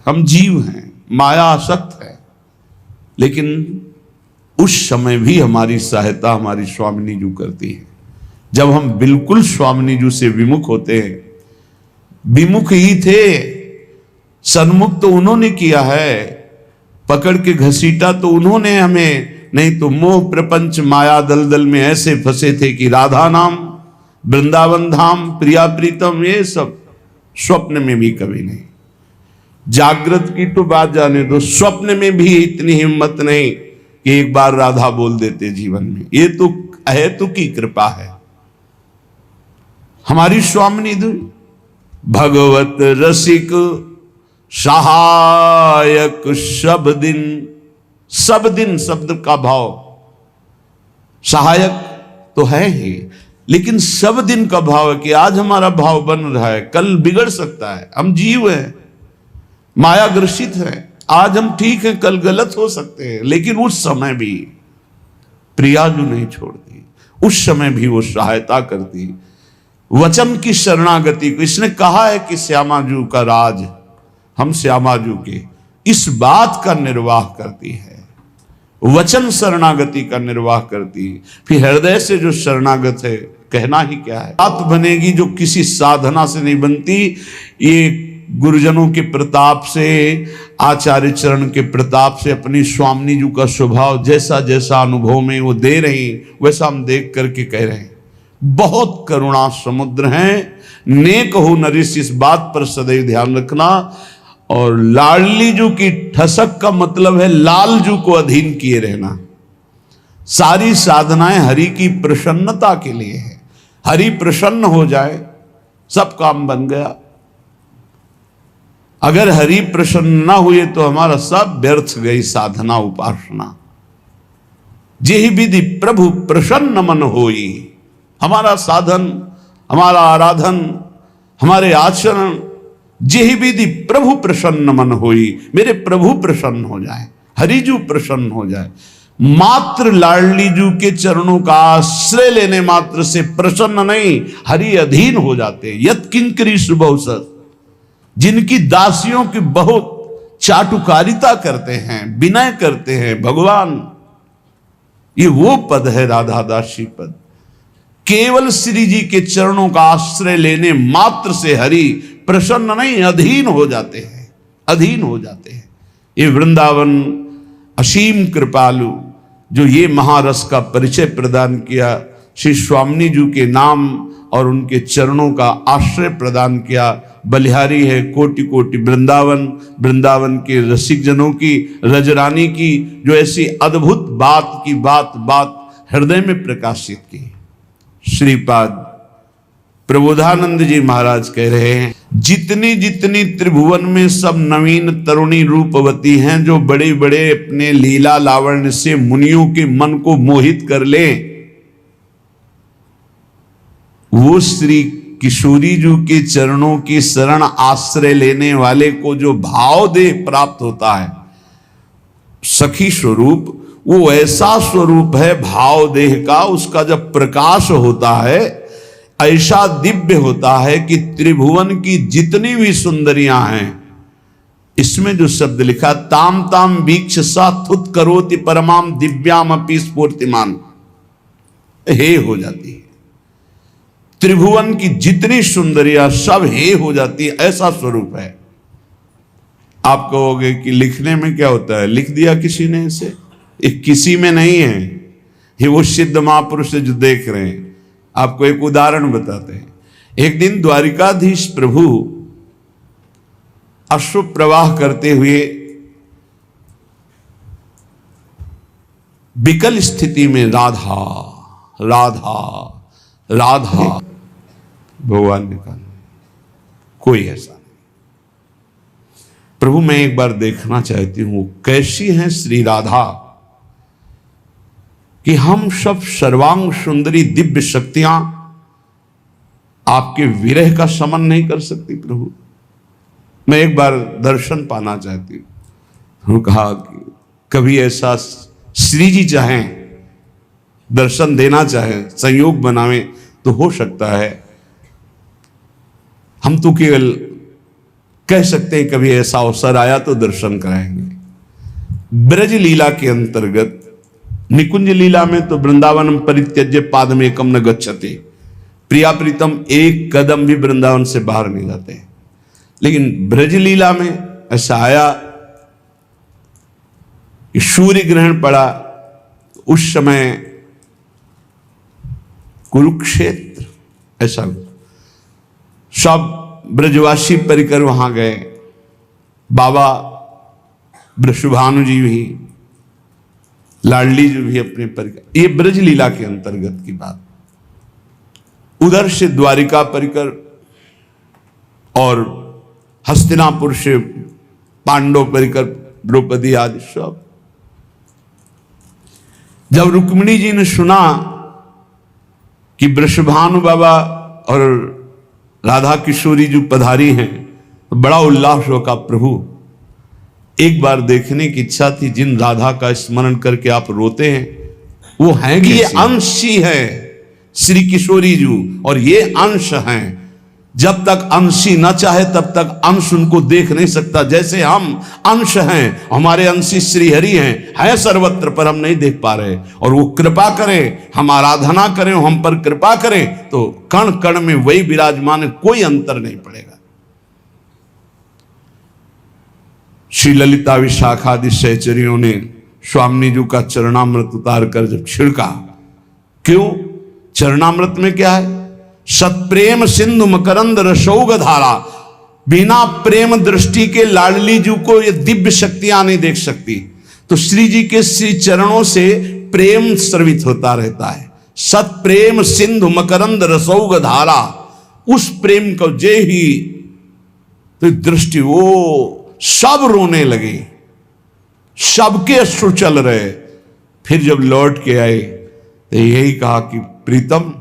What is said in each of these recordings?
हम जीव हैं, माया आसक्त है, लेकिन उस समय भी हमारी सहायता हमारी स्वामिनी जू करती है। जब हम बिल्कुल स्वामिनी जू से विमुख होते हैं, विमुख ही थे, सन्मुख तो उन्होंने किया है, पकड़ के घसीटा तो उन्होंने हमें, नहीं तो मोह प्रपंच माया दलदल में ऐसे फंसे थे कि राधा नाम, वृंदावन धाम, प्रिया प्रीतम, ये सब स्वप्न में भी कभी नहीं। जागृत की तो बात जाने दो, स्वप्न में भी इतनी हिम्मत नहीं कि एक बार राधा बोल देते जीवन में। ये तो अहेतु की कृपा है हमारी स्वामिनी धुन। भगवत रसिक सहायक सब दिन, सब दिन शब्द का भाव, सहायक तो है ही, लेकिन सब दिन का भाव है कि आज हमारा भाव बन रहा है, कल बिगड़ सकता है। हम जीव हैं, माया ग्रसित है, आज हम ठीक हैं, कल गलत हो सकते हैं, लेकिन उस समय भी प्रिया जो नहीं छोड़ती, उस समय भी वो सहायता करती। वचन की शरणागति को इसने कहा है कि श्यामाजू का राज हम श्यामाजू के, इस बात का निर्वाह करती है, वचन शरणागति का निर्वाह करती है। फिर हृदय से जो शरणागत है, कहना ही क्या है, बात बनेगी जो किसी साधना से नहीं बनती। ये गुरुजनों के प्रताप से, आचार्य चरण के प्रताप से, अपनी स्वामिनी जी का स्वभाव जैसा जैसा अनुभव में वो दे रही, वैसा हम देख करके कह रहे हैं। बहुत करुणा समुद्र हैं, नेक हो नरिस, इस बात पर सदैव ध्यान रखना। और लाडली जू की ठसक का मतलब है लाल जू को अधीन किए रहना। सारी साधनाएं हरि की प्रसन्नता के लिए है, हरि प्रसन्न हो जाए सब काम बन गया। अगर हरि प्रसन्न ना हुए तो हमारा सब व्यर्थ गई साधना उपासना। जेहि विधि प्रभु प्रसन्न मन होई, हमारा साधन, हमारा आराधन, हमारे आचरण, जेहि विधि प्रभु प्रसन्न मन होई, मेरे प्रभु प्रसन्न हो जाए, हरिजू प्रसन्न हो जाए। मात्र लाडली जू के चरणों का आश्रय लेने मात्र से प्रसन्न नहीं, हरि अधीन हो जाते। यत किंकरी सुबहुसत, जिनकी दासियों की बहुत चाटुकारिता करते हैं, विनय करते हैं भगवान, ये वो पद है राधा दासी पद। केवल श्री जी के चरणों का आश्रय लेने मात्र से हरि प्रसन्न नहीं, अधीन हो जाते हैं, अधीन हो जाते हैं। ये वृंदावन असीम कृपालु जो ये महारस का परिचय प्रदान किया, श्री स्वामिनी जी के नाम और उनके चरणों का आश्रय प्रदान किया, बलिहारी है कोटि कोटि वृंदावन, वृंदावन के रसिक जनों की, रजरानी की, जो ऐसी अद्भुत बात की बात हृदय में प्रकाशित की। श्रीपाद प्रबोधानंद जी महाराज कह रहे हैं, जितनी जितनी त्रिभुवन में सब नवीन तरुणी रूपवती हैं, जो बड़े बड़े अपने लीला लावण्य से मुनियों के मन को मोहित कर ले, वो श्री किशोरी जी के चरणों की शरण आश्रय लेने वाले को जो भाव देह प्राप्त होता है, सखी स्वरूप, वो ऐसा स्वरूप है भाव देह का, उसका जब प्रकाश होता है ऐसा दिव्य होता है कि त्रिभुवन की जितनी भी सुंदरियां हैं, इसमें जो शब्द लिखा, ताम ताम वीक्ष सा थुत करोति परमाम दिव्याम अपि स्फूर्तिमान, हे हो जाती है। त्रिभुवन की जितनी सुंदरियां सब हे हो जाती है, ऐसा स्वरूप है। आप कहोगे कि लिखने में क्या होता है, लिख दिया किसी ने इसे, किसी में नहीं है, ये वो सिद्ध महापुरुष जो देख रहे हैं। आपको एक उदाहरण बताते हैं। एक दिन द्वारिकाधीश प्रभु अश्रु प्रवाह करते हुए विकल स्थिति में राधा राधा राधा भगवान ने कहा, कोई ऐसा नहीं। प्रभु मैं एक बार देखना चाहती हूं कैसी हैं श्री राधा, कि हम सब सर्वांग सुंदरी दिव्य शक्तियां आपके विरह का शमन नहीं कर सकती। प्रभु मैं एक बार दर्शन पाना चाहती हूं। उन्होंने कहा कि कभी ऐसा श्री जी चाहें, दर्शन देना चाहें, संयोग बनावें तो हो सकता है। हम तो केवल कह सकते हैं कभी ऐसा अवसर आया तो दर्शन कराएंगे। ब्रज लीला के अंतर्गत निकुंज लीला में तो वृंदावन परित्यज्य पादमेकम न गच्छते, प्रिया प्रीतम एक कदम भी वृंदावन से बाहर नहीं जाते। लेकिन ब्रज लीला में ऐसा आया कि सूर्य ग्रहण पड़ा, उस समय कुरुक्षेत्र ऐसा सब ब्रजवासी परिकर वहां गए। बाबा वृषभानु जी भी, लाडली जी भी अपने परिकर। ये ब्रज लीला के अंतर्गत की बात। उधर से द्वारिका परिकर और हस्तिनापुर से पांडव परिकर, द्रौपदी आदि सब। जब रुक्मिणी जी ने सुना कि वृषभानु बाबा और राधा किशोरी जो पधारी हैं, तो बड़ा उल्लास होगा। प्रभु एक बार देखने की इच्छा थी, जिन राधा का स्मरण करके आप रोते हैं वो हैं कि ये अंश ही है श्री किशोरी जी, और ये अंश हैं। जब तक अंशी न चाहे तब तक अंश उनको देख नहीं सकता। जैसे हम अंश हैं, हमारे अंशी श्री हरि हैं सर्वत्र, पर हम नहीं देख पा रहे। और वो कृपा करें, हम आराधना करें, हम पर कृपा करें तो कण कण में वही विराजमान है, कोई अंतर नहीं पड़ेगा। श्री ललिता विशाखादि सहचरियों ने स्वामी जी का चरणामृत उतार कर जब छिड़का, क्यों? चरणामृत में क्या है? सत्प्रेम सिंधु मकरंद रसौग धारा। बिना प्रेम दृष्टि के लाडली जी को ये दिव्य शक्तियां नहीं देख सकती। तो श्री जी के श्री चरणों से प्रेम स्रवित होता रहता है। सत्प्रेम सिंधु मकरंद रसौग धारा, उस प्रेम को जे ही तो दृष्टि, वो सब रोने लगे, सबके अश्रु चल रहे। फिर जब लौट के आए तो यही कहा कि प्रीतम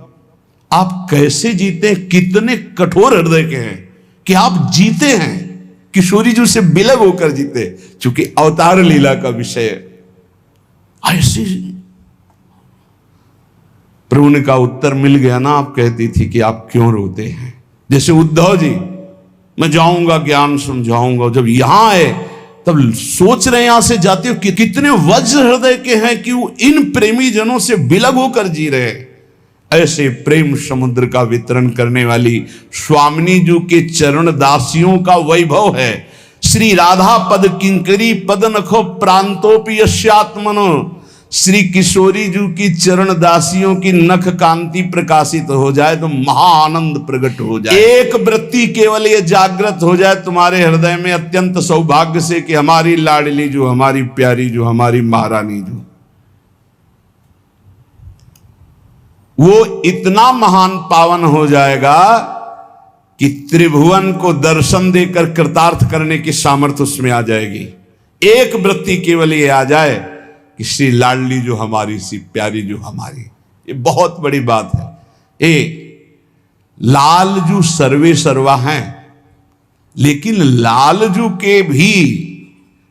आप कैसे जीते, कितने कठोर हृदय के हैं कि आप जीते हैं, किशोरी जी से बिलग होकर जीते। चूंकि अवतार लीला का विषय ऐसी। प्रभु ने कहा उत्तर मिल गया ना, आप कहती थी कि आप क्यों रोते हैं। जैसे उद्धव जी, मैं जाऊंगा ज्ञान समझाऊंगा, जब यहां आए तब सोच रहे यहां से जाते हो कि कितने वज्र हृदय के हैं कि वो इन प्रेमी जनों से बिलग होकर जी रहे हैं। ऐसे प्रेम समुद्र का वितरण करने वाली स्वामिनी जी के चरण दासियों का वैभव है। श्री राधा पद किंकरी पद नखो प्रांतोपि यस्यात्मनो। श्री किशोरी जी की चरण दासियों की नख कांति प्रकाशित हो जाए तो महाआनंद प्रकट हो जाए। एक वृत्ति केवल ये जागृत हो जाए तुम्हारे हृदय में, अत्यंत सौभाग्य से कि हमारी लाडली जो, हमारी प्यारी जो, हमारी महारानी जो, वो इतना महान पावन हो जाएगा कि त्रिभुवन को दर्शन देकर कृतार्थ करने की सामर्थ्य उसमें आ जाएगी। एक वृत्ति केवल ये आ जाए कि श्री लाडली जो हमारी, सी प्यारी जो हमारी, ये बहुत बड़ी बात है। लालजू सर्वे सर्वा हैं, लेकिन लालजू के भी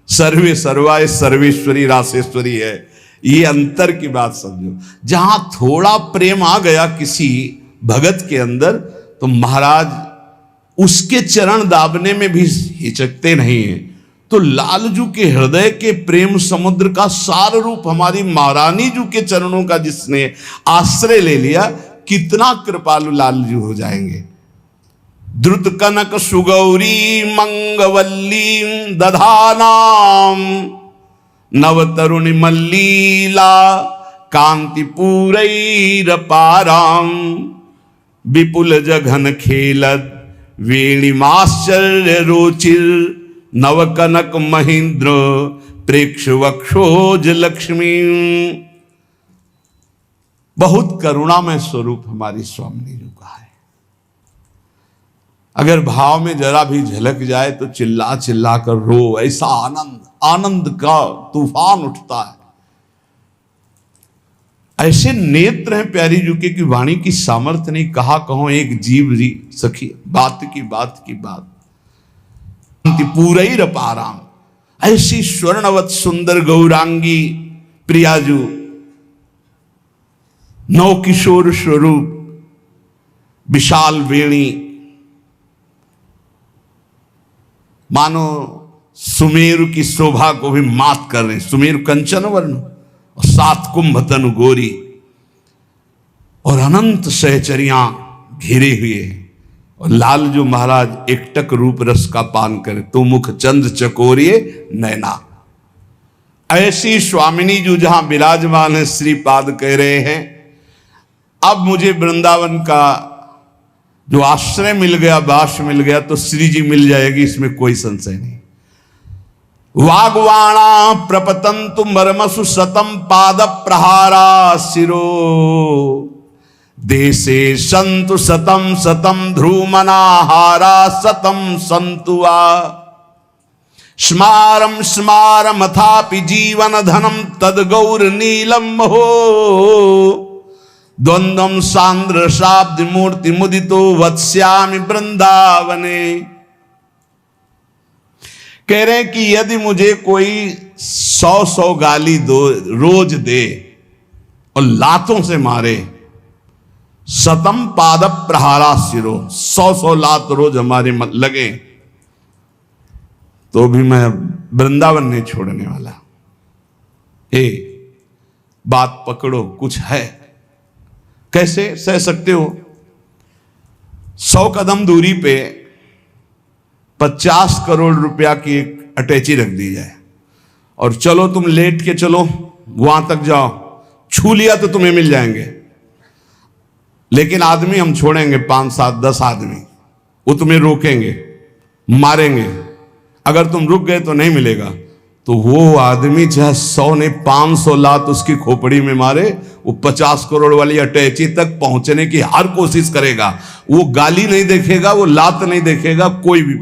सर्वे सर्वा सर्वेश्वरी रासेश्वरी है। ये अंतर की बात समझो। जहां थोड़ा प्रेम आ गया किसी भगत के अंदर तो महाराज उसके चरण दाबने में भी हिचकते नहीं हैं। तो लालजू के हृदय के प्रेम समुद्र का सार रूप हमारी महारानी जू के चरणों का जिसने आश्रय ले लिया, कितना कृपालु लालजू हो जाएंगे। द्रुत कनक सुगौरी मंगवल्ली दधानाम नव तरुणी मल्लीला कांति पूरैरपाराम विपुल जघन खेलत वेणिमाश्चर्य रोचिर नव कनक महेंद्र प्रेक्ष वक्षोज लक्ष्मी। बहुत करुणामय स्वरूप हमारी स्वामिनी जी का है। अगर भाव में जरा भी झलक जाए तो चिल्ला चिल्ला कर रो, ऐसा आनंद आनंद का तूफान उठता है। ऐसे नेत्र हैं प्यारी जी के कि वाणी की सामर्थ्य नहीं, कहा कहो एक जीव जी सखी, बात की बात की बात। पूरई रपाराम, ऐसी स्वर्णवत सुंदर गौरांगी प्रियाजू, नौ किशोर स्वरूप, विशाल वेणी, मानो सुमेरु की शोभा को भी मात कर रहे। सुमेरु कंचन वर्ण और 7 कुंभ तनु गोरी और अनंत सहचरियां घिरे हुए, और लाल जो महाराज एकटक रूप रस का पान करे तो मुख चंद्र चकोरिए नैना। ऐसी स्वामिनी जो जहां विराजमान है, श्रीपाद कह रहे हैं अब मुझे वृंदावन का जो आश्रय मिल गया, वास मिल गया, तो श्री जी मिल जाएगी, इसमें कोई संशय नहीं। वागवाणा प्रपतंतु मर्मसु सतम पाद प्रहारा शिरो देशे संतु सतम सतम ध्रुमनाहारा सतम संतुआ स्मारम स्मारमथापि जीवन धनम तद गौर नीलम हो द्वंद्वम सांद्र शाब्द मूर्ति मुदितो वत्स्यामि वृंदावने। कह रहे हैं कि यदि मुझे कोई 100 गाली दो रोज दे और लातों से मारे, सतम पाद प्रहारा शिरो, 100 लात रोज हमारे लगे, तो भी मैं वृंदावन नहीं छोड़ने वाला। ए बात पकड़ो, कुछ है। कैसे सह सकते हो? 100 कदम दूरी पे 50 करोड़ रुपया की एक अटैची रख दी जाए और चलो तुम लेट के चलो वहां तक जाओ, छू लिया तो तुम्हें मिल जाएंगे, लेकिन आदमी हम छोड़ेंगे 5, 7, 10 आदमी, वो तुम्हें रोकेंगे, मारेंगे, अगर तुम रुक गए तो नहीं मिलेगा। तो वो आदमी चाहे 100 ने 500 लात उसकी खोपड़ी में मारे, वो 50 करोड़ वाली अटैची तक पहुंचने की हर कोशिश करेगा। वो गाली नहीं देखेगा, वो लात नहीं देखेगा, कोई भी।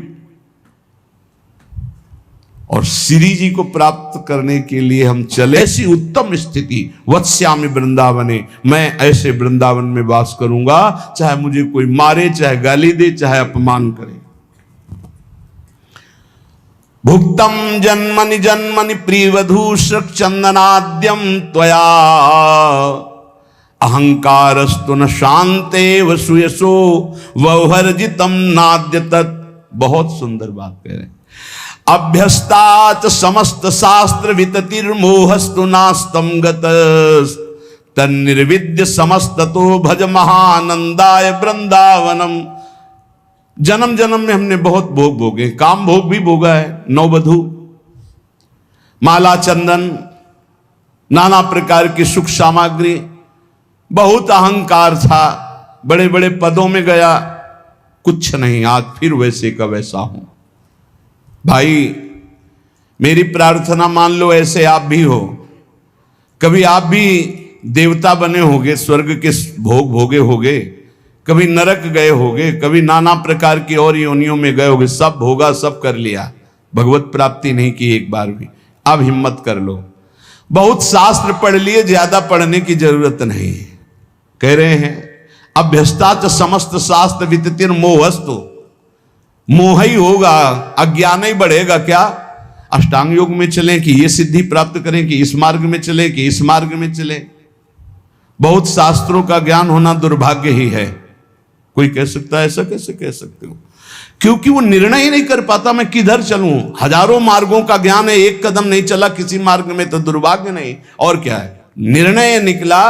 और श्री जी को प्राप्त करने के लिए हम चले, ऐसी उत्तम स्थिति वत्स्यामि वृंदावने, मैं ऐसे वृंदावन में वास करूंगा, चाहे मुझे कोई मारे, चाहे गाली दे, चाहे अपमान करे। भुक्तम जन्मनि जन्मनि प्रियवधू चंदनाद्यम त्वया अहंकारस्तु न शांते वसुयसो ववर्जितम नाद्य तत्। बहुत सुंदर बात कह रहे हैं। अभ्यस्तात समस्त शास्त्र विततिर्मोहस्तु नास्तम गतस् तन्निर्विद्य समस्ततो भज महानंदाय वृंदावनम। जन्म जन्म में हमने बहुत भोग भोगे, काम भोग भी भोगा है, नववधू, माला चंदन, नाना प्रकार की सुख सामग्री, बहुत अहंकार था, बड़े बड़े पदों में गया, कुछ नहीं, आज फिर वैसे का वैसा हूं। भाई मेरी प्रार्थना मान लो ऐसे आप भी हो, कभी आप भी देवता बने होगे, स्वर्ग के भोग भोगे होगे, कभी नरक गए होगे, कभी नाना प्रकार की और योनियों में गए होगे, सब भोगा, सब कर लिया, भगवत प्राप्ति नहीं की एक बार भी। अब हिम्मत कर लो, बहुत शास्त्र पढ़ लिए, ज्यादा पढ़ने की जरूरत नहीं। कह रहे हैं अभ्यस्तात समस्त शास्त्र विततिर मोहस्तु, मोह ही होगा, अज्ञान ही बढ़ेगा। क्या अष्टांग योग में चलें कि ये सिद्धि प्राप्त करें, कि इस मार्ग में चले, कि इस मार्ग में चले। बहुत शास्त्रों का ज्ञान होना दुर्भाग्य ही है। कोई कह सकता है ऐसा कैसे कह सकते हो? क्योंकि वो निर्णय ही नहीं कर पाता मैं किधर चलूं। हजारों मार्गों का ज्ञान है, एक कदम नहीं चला किसी मार्ग में तो दुर्भाग्य नहीं और क्या है। निर्णय निकला,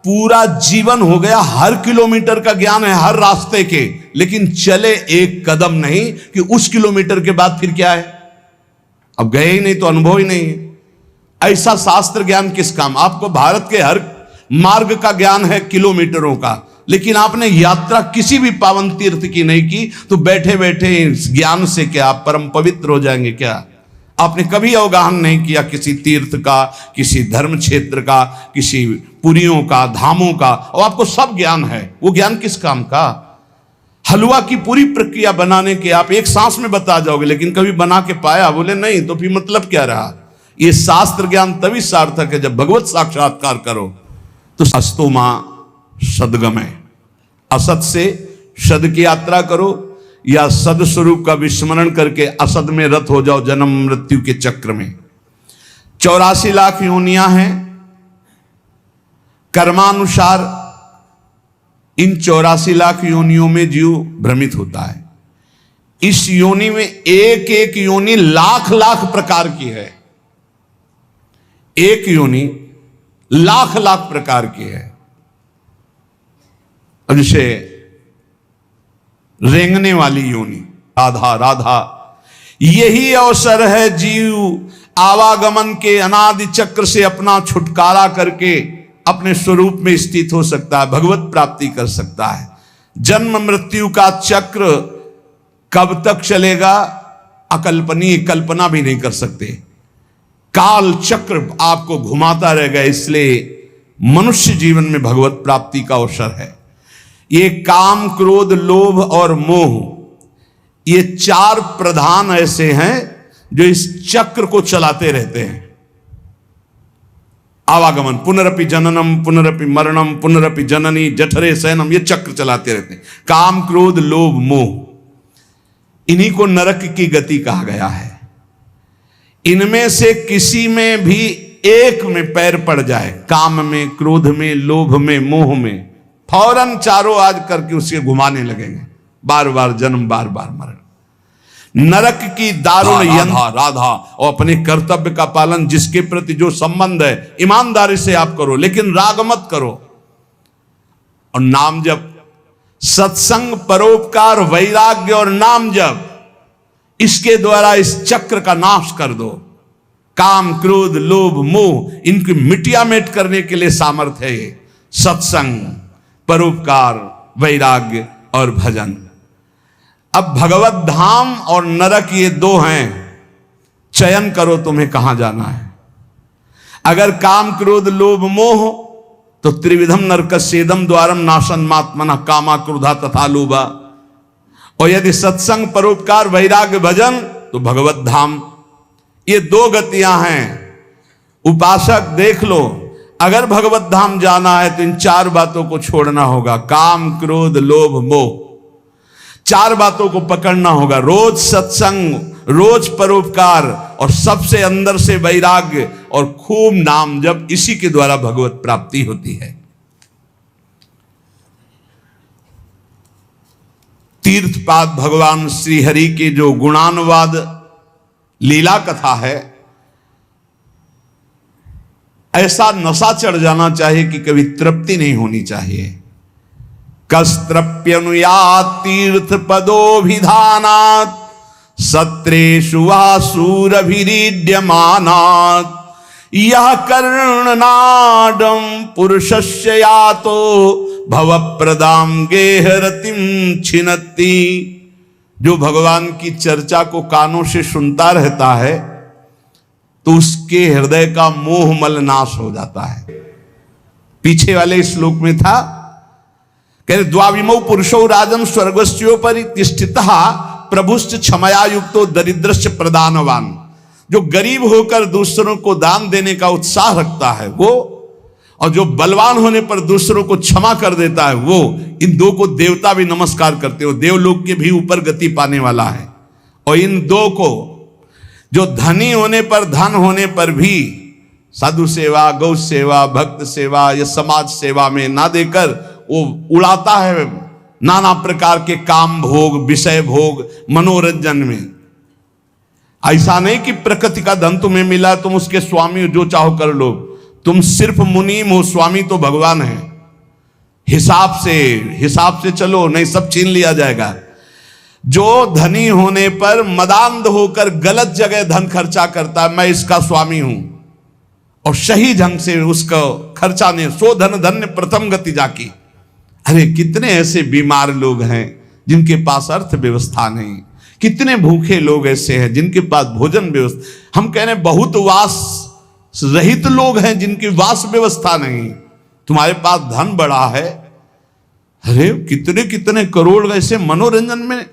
पूरा जीवन हो गया, हर किलोमीटर का ज्ञान है, हर रास्ते के, लेकिन चले एक कदम नहीं कि उस किलोमीटर के बाद फिर क्या है। अब गए ही नहीं तो अनुभव ही नहीं है। ऐसा शास्त्र ज्ञान किस काम? आपको भारत के हर मार्ग का ज्ञान है, किलोमीटरों का, लेकिन आपने यात्रा किसी भी पावन तीर्थ की नहीं की, तो बैठे बैठे इस ज्ञान से क्या आप परम पवित्र हो जाएंगे क्या? आपने कभी अवगाहन नहीं किया किसी तीर्थ का, किसी धर्म क्षेत्र का, किसी पुरियों का, धामों का, और आपको सब ज्ञान है। वो ज्ञान किस काम का? हलवा की पूरी प्रक्रिया बनाने के आप एक सांस में बता जाओगे, लेकिन कभी बना के पाया? बोले नहीं, तो फिर मतलब क्या रहा? ये शास्त्र ज्ञान तभी सार्थक है जब भगवत साक्षात्कार करो। तो अस्तो मां सदगमय, असत से सद की यात्रा करो, या सद स्वरूप का विस्मरण करके असद में रत हो जाओ जन्म मृत्यु के चक्र में। 84 लाख योनियां हैं कर्मानुसार। इन 84 लाख योनियों में जीव भ्रमित होता है। इस योनि में एक एक योनि लाख लाख प्रकार की है, एक योनि लाख लाख प्रकार की है। अब जैसे रेंगने वाली योनि, राधा राधा, यही अवसर है जीव आवागमन के अनादि चक्र से अपना छुटकारा करके अपने स्वरूप में स्थित हो सकता है, भगवत प्राप्ति कर सकता है। जन्म मृत्यु का चक्र कब तक चलेगा, अकल्पनीय, कल्पना भी नहीं कर सकते। काल चक्र आपको घुमाता रहेगा, इसलिए मनुष्य जीवन में भगवत प्राप्ति का अवसर है। ये काम, क्रोध, लोभ और मोह, ये चार प्रधान ऐसे हैं जो इस चक्र को चलाते रहते हैं। आवागमन, पुनरपि जननम पुनरपि मरणम पुनरपि जननी जठरे शयनम, ये चक्र चलाते रहते हैं। काम, क्रोध, लोभ, मोह, इन्हीं को नरक की गति कहा गया है। इनमें से किसी में भी एक में पैर पड़ जाए, काम में, क्रोध में, लोभ में, मोह में, फौरन चारों आज करके उसे घुमाने लगेंगे, बार बार जन्म, बार बार मरण। नरक की दारुण यंत्र राधा, और अपने कर्तव्य का पालन, जिसके प्रति जो संबंध है ईमानदारी से आप करो, लेकिन राग मत करो। और नाम जप, सत्संग, परोपकार, वैराग्य और नाम जप, इसके द्वारा इस चक्र का नाश कर दो। काम, क्रोध, लोभ, मोह, इनकी मिटिया मेट करने के लिए सामर्थ्य है ये सत्संग, परोपकार, वैराग्य और भजन। अब भगवत धाम और नरक ये दो हैं, चयन करो तुम्हें कहां जाना है। अगर काम, क्रोध, लोभ, मोह, तो त्रिविधम नरकस्येदम द्वारम नाशन मात्मना कामा क्रोधा तथा लोभा। और यदि सत्संग, परोपकार, वैराग्य, भजन, तो भगवत धाम। ये दो गतियां हैं। उपासक देख लो, अगर भगवत धाम जाना है तो इन चार बातों को छोड़ना होगा। काम, क्रोध, लोभ, मोह, चार बातों को पकड़ना होगा। रोज सत्संग, रोज परोपकार, और सबसे अंदर से वैराग्य और खूब नाम जप, इसी के द्वारा भगवत प्राप्ति होती है। तीर्थपाद भगवान श्री हरि के जो गुणानुवाद लीला कथा है, ऐसा नशा चढ़ जाना चाहिए कि कभी तृप्ति नहीं होनी चाहिए। कस्त्रप्यनुयात तीर्थ पदोभिधानात् सत्रेषु वासुरभिरीड्यमानात् यह कर्णनाडं पुरुषस्य यातो भवप्रदां गेहरतिं छिनत्ति। जो भगवान की चर्चा को कानों से सुनता रहता है तो उसके हृदय का मोह मल नाश हो जाता है। पीछे वाले श्लोक में था, कह द्वाविमौ पुरुषो राजन स्वर्गस्योपरि तिष्ठितः प्रभुश्च क्षमया युक्तो दरिद्रश्च प्रदानवान। जो गरीब होकर दूसरों को दान देने का उत्साह रखता है वो, और जो बलवान होने पर दूसरों को क्षमा कर देता है वो, इन दो को देवता भी नमस्कार करते हो। देवलोक के भी ऊपर गति पाने वाला है। और इन दो को, जो धनी होने पर, धन होने पर भी साधु सेवा, गौ सेवा, भक्त सेवा या समाज सेवा में ना देकर वो उड़ाता है नाना प्रकार के काम भोग, विषय भोग, मनोरंजन में। ऐसा नहीं कि प्रकृति का धन तुम्हें मिला तुम उसके स्वामी हो, जो चाहो कर लो। तुम सिर्फ मुनीम हो, स्वामी तो भगवान है। हिसाब से चलो, नहीं सब छीन लिया जाएगा। जो धनी होने पर मदांध होकर गलत जगह धन खर्चा करता है, मैं इसका स्वामी हूं, और सही ढंग से उसका खर्चा नहीं, सो धन धन्य प्रथम गति जाकी। अरे कितने ऐसे बीमार लोग हैं जिनके पास अर्थव्यवस्था नहीं, कितने भूखे लोग ऐसे हैं जिनके पास भोजन व्यवस्था, हम कह रहे हैं बहुत वास रहित लोग हैं जिनकी वास व्यवस्था नहीं। तुम्हारे पास धन बड़ा है, अरे कितने कितने करोड़ ऐसे मनोरंजन में,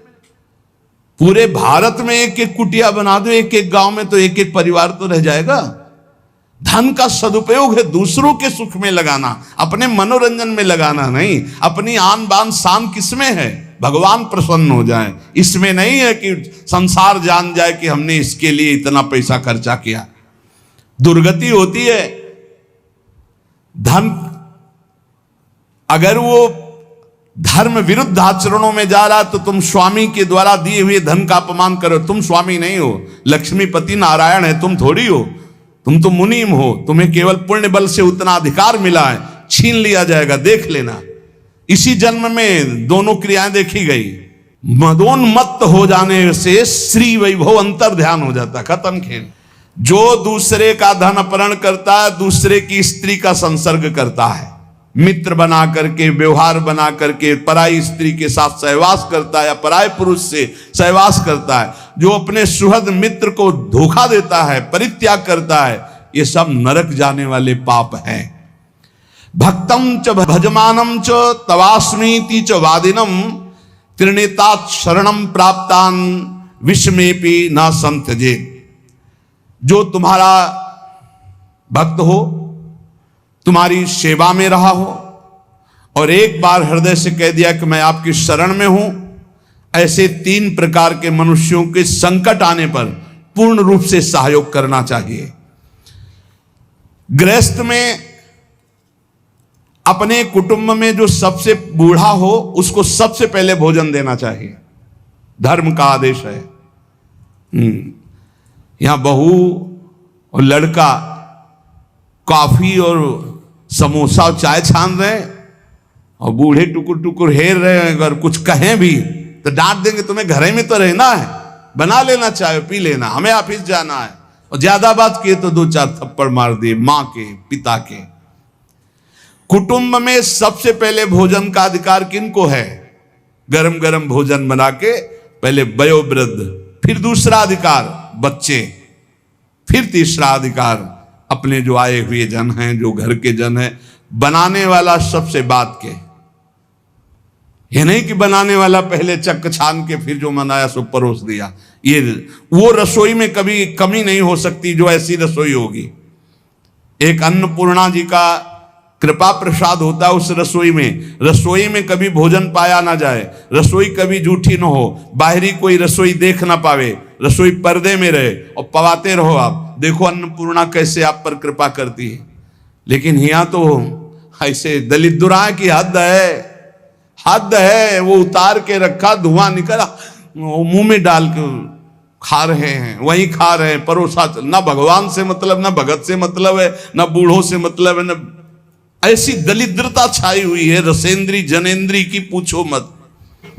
पूरे भारत में एक एक कुटिया बना दो, एक एक गांव में तो एक एक परिवार तो रह जाएगा। धन का सदुपयोग है दूसरों के सुख में लगाना, अपने मनोरंजन में लगाना नहीं। अपनी आन बान शान किसमें है, भगवान प्रसन्न हो जाए, इसमें नहीं है कि संसार जान जाए कि हमने इसके लिए इतना पैसा खर्चा किया। दुर्गति होती है। धन अगर वो धर्म विरुद्ध आचरणों में जा रहा तो तुम स्वामी के द्वारा दिए हुए धन का अपमान करो। तुम स्वामी नहीं हो, लक्ष्मीपति नारायण है, तुम थोड़ी हो। तुम तो मुनीम हो, तुम्हें केवल पुण्य बल से उतना अधिकार मिला है, छीन लिया जाएगा, देख लेना। इसी जन्म में दोनों क्रियाएं देखी गई। मदोन्मत्त हो जाने से श्री वैभव अंतर ध्यान हो जाता, खत्म खेल। जो दूसरे का धन अपहरण करता है, दूसरे की स्त्री का संसर्ग करता है, मित्र बना करके, व्यवहार बना करके पराई स्त्री के साथ सहवास करता है या पराय पुरुष से सहवास करता है, जो अपने सुहृद मित्र को धोखा देता है, परित्याग करता है, ये सब नरक जाने वाले पाप हैं। भक्तम च भजमानम च तवास्मीति च वादिनम त्रिनेतात शरणम प्राप्तान विस्मेपि न संत्यजे। जो तुम्हारा भक्त हो, तुम्हारी सेवा में रहा हो और एक बार हृदय से कह दिया कि मैं आपकी शरण में हूं, ऐसे 3 प्रकार के मनुष्यों के संकट आने पर पूर्ण रूप से सहयोग करना चाहिए। गृहस्थ में अपने कुटुंब में जो सबसे बूढ़ा हो उसको सबसे पहले भोजन देना चाहिए, धर्म का आदेश है। यहां बहू और लड़का कॉफी और समोसा और चाय छान रहे और बूढ़े टुकुर टुकुर हेर रहे हैं। अगर कुछ कहें भी तो डांट देंगे, तुम्हें घर में तो रहना है, बना लेना, चाय पी लेना, हमें ऑफिस जाना है। और ज्यादा बात किए तो 2-4 थप्पड़ मार दिए मां के, पिता के। कुटुंब में सबसे पहले भोजन का अधिकार किनको है? गरम गरम भोजन बना के पहले वयोवृद्ध, फिर दूसरा अधिकार बच्चे, फिर तीसरा अधिकार अपने जो आए हुए जन हैं, जो घर के जन हैं। बनाने वाला सबसे बात के, ये नहीं कि बनाने वाला पहले चक छान के फिर जो मनाया सो परोस दिया। ये वो रसोई में कभी कमी नहीं हो सकती जो ऐसी रसोई होगी। एक अन्नपूर्णा जी का कृपा प्रसाद होता है उस रसोई में। रसोई में कभी भोजन पाया ना जाए, रसोई कभी जूठी ना हो, बाहरी कोई रसोई देख ना पावे, रसोई पर्दे में रहे और पवाते रहो। आप देखो अन्नपूर्णा कैसे आप पर कृपा करती है। लेकिन यहाँ तो ऐसे दलित दुराए की हद है, हद है। वो उतार के रखा, धुआं निकला, मुंह में डाल के खा रहे हैं, वही खा रहे हैं, परोसा। ना भगवान से मतलब, ना भगत से मतलब है, ना बूढ़ों से मतलब है, ना। ऐसी दलिद्रता छाई हुई है रसेंद्री जनेंद्री की, पूछो मत।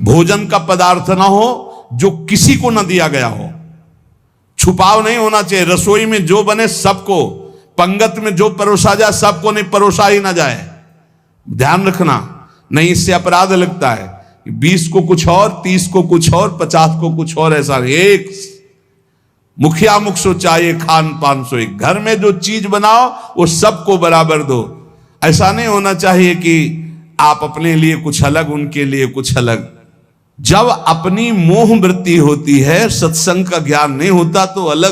भोजन का पदार्थ ना हो जो किसी को न दिया गया हो, छुपाव नहीं होना चाहिए। रसोई में जो बने सबको, पंगत में जो परोसा जाए सबको, नहीं परोसा ही ना जाए, ध्यान रखना। नहीं, इससे अपराध लगता है। 20 को कुछ और, 30 को कुछ और, 50 को कुछ और, ऐसा एक मुखिया मुख सो चाहिए, खान पान सो एक। घर में जो चीज बनाओ वो सबको बराबर दो। ऐसा नहीं होना चाहिए कि आप अपने लिए कुछ अलग, उनके लिए कुछ अलग। जब अपनी मोह वृत्ति होती है, सत्संग का ज्ञान नहीं होता तो अलग